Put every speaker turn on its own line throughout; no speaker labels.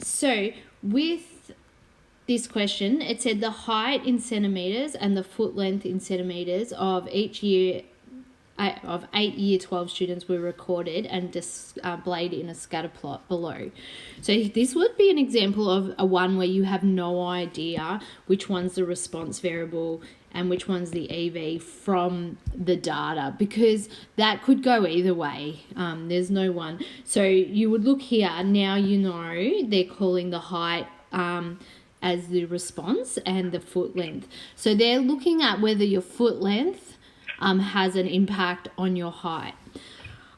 So with this question, it said the height in centimetres and the foot length in centimetres of each year of 8 year 12 students were recorded and displayed in a scatter plot below. So this would be an example of a one where you have no idea which one's the response variable and which one's the EV from the data, because that could go either way. There's no one. So you would look here, now you know they're calling the height as the response and the foot length. So they're looking at whether your foot length has an impact on your height.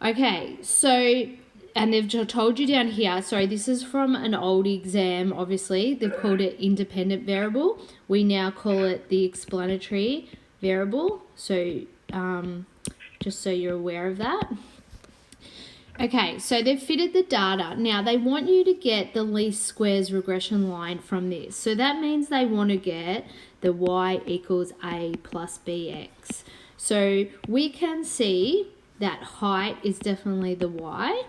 Okay, so, and they've told you down here, sorry, this is from an old exam, obviously. They've called it independent variable. We now call it the explanatory variable. So, just so you're aware of that. Okay, so they've fitted the data. Now, they want you to get the least squares regression line from this. So that means they want to get the y equals a plus bx. So we can see that height is definitely the y.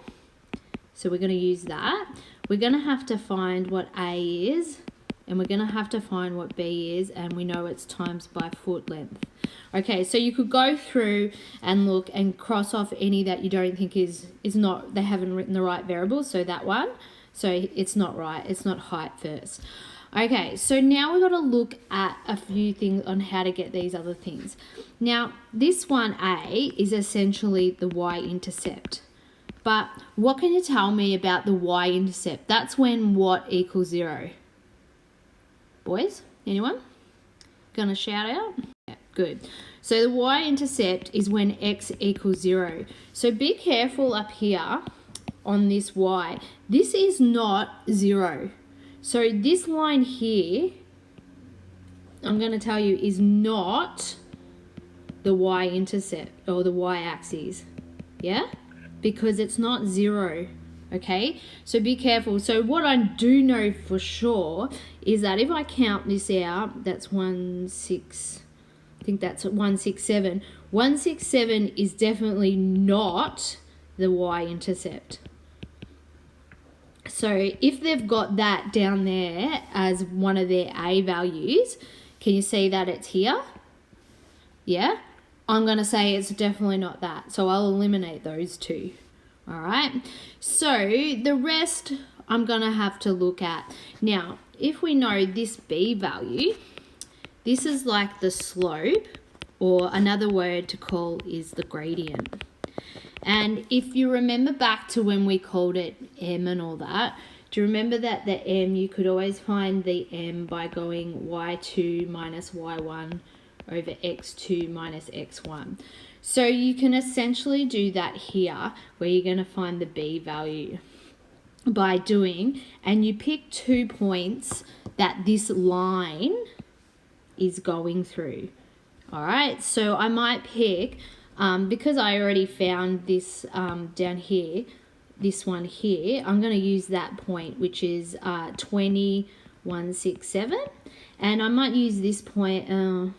So we're going to use that. We're going to have to find what a is, and we're going to have to find what b is, and we know it's times by foot length. Okay, so you could go through and look and cross off any that you don't think is not, they haven't written the right variable, so that one. So it's not right, it's not height first. Okay, so now we've got to look at a few things on how to get these other things. Now, this one, A, is essentially the y-intercept. But what can you tell me about the y-intercept? That's when what equals 0? Boys, anyone? Gonna shout out? Yeah, good. So the y-intercept is when x equals 0. So be careful up here on this y. This is not 0. So this line here, I'm going to tell you, is not the y-intercept or the y-axis, yeah? Because it's not 0, okay? So be careful. So what I do know for sure is that if I count this out, that's I think that's 167. 167 is definitely not the y-intercept. So if they've got that down there as one of their A values, can you see that it's here? Yeah? I'm going to say it's definitely not that. So I'll eliminate those two. All right? So the rest I'm going to have to look at. Now, if we know this B value, this is like the slope, or another word to call is the gradient. And if you remember back to when we called it M and all that, do you remember that the M, you could always find the M by going y2 minus y1 over x2 minus x1. So you can essentially do that here, where you're going to find the B value by doing, and you pick 2 points that this line is going through. All right, so I might pick... because I already found this down here, this one here, I'm going to use that point, which is 2167. And I might use this point, I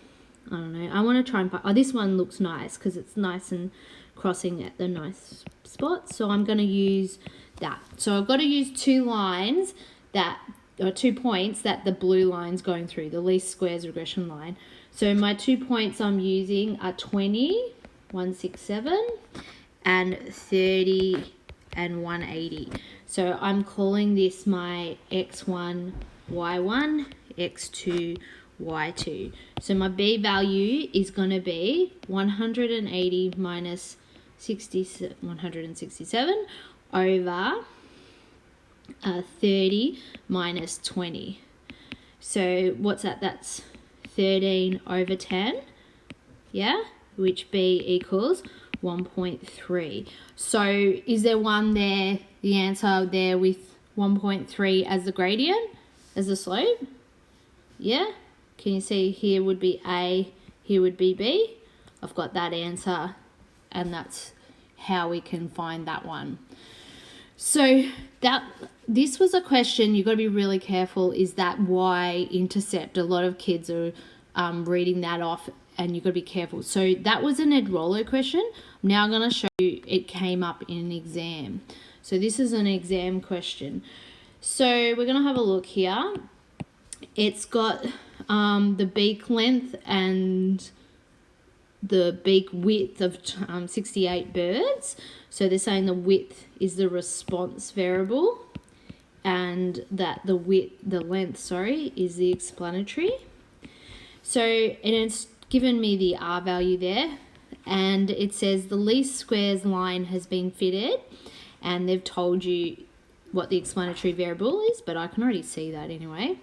don't know, I want to try and find, this one looks nice because it's nice and crossing at the nice spot. So I'm going to use that. So I've got to use 2 lines that, or 2 points that the blue line's going through, the least squares regression line. So my 2 points I'm using are 20, 167 and 30 and 180. So I'm calling this my x1, y1, x2, y2. So my B value is going to be 180 minus 167 over 30 minus 20. So what's that? That's 13 over 10. Yeah? Which B equals 1.3. So is there one there, the answer there with 1.3 as the gradient, as the slope? Yeah? Can you see here would be A, here would be B? I've got that answer, and that's how we can find that one. So this was a question you've got to be really careful, is that y-intercept. A lot of kids are reading that off, and you've got to be careful. So that was an Ed Rollo question. I'm now going to show you it came up in an exam. So this is an exam question. So we're going to have a look here. It's got the beak length and the beak width of 68 birds. So they're saying the width is the response variable and that the length, is the explanatory. So, and it's given me the R value there, and it says the least squares line has been fitted, and they've told you what the explanatory variable is, but I can already see that anyway.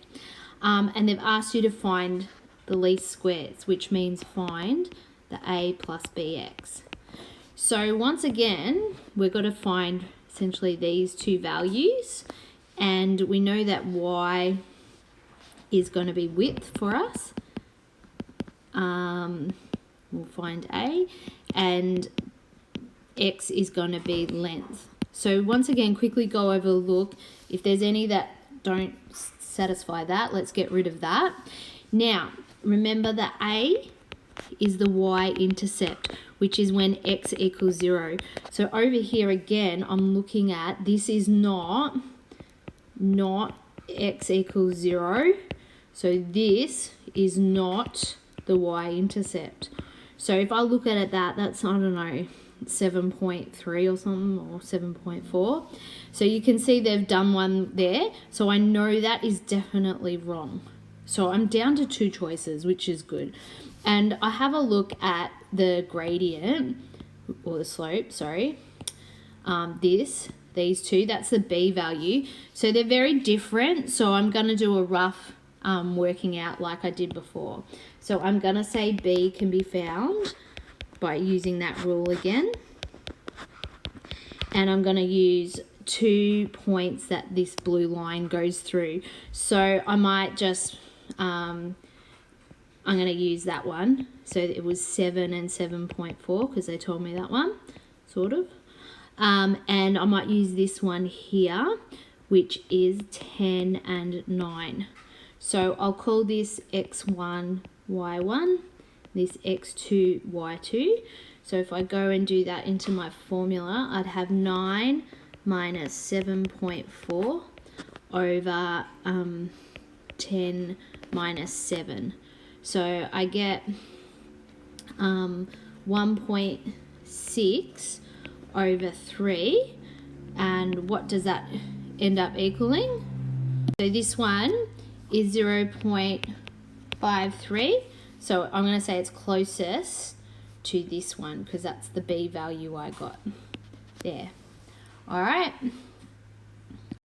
And they've asked you to find the least squares, which means find the A plus BX. So once again, we've got to find essentially these two values, and we know that Y is going to be width for us. We'll find A, and X is going to be length. So once again, quickly go over look. If there's any that don't satisfy that, let's get rid of that. Now, remember that A is the y-intercept, which is when x equals 0. So over here again, I'm looking at, this is not x equals 0. So this is not the y-intercept. So if I look at it that's, I don't know, 7.3 or something, or 7.4. So you can see they've done one there. So I know that is definitely wrong. So I'm down to two choices, which is good. And I have a look at the gradient, or the slope, sorry. These two, that's the B value. So they're very different. So I'm going to do a rough working out like I did before. So I'm going to say B can be found by using that rule again. And I'm going to use 2 points that this blue line goes through. So I might just, I'm going to use that one. So it was 7 and 7.4 because they told me that one, sort of. And I might use this one here, which is 10 and 9. So I'll call this x1, y1, this x2, y2. So if I go and do that into my formula, I'd have 9 minus 7.4 over 10 minus 7. So I get 1.6 over 3. And what does that end up equaling? So this one is 0.53. So I'm going to say it's closest to this one because that's the B value I got there. All right.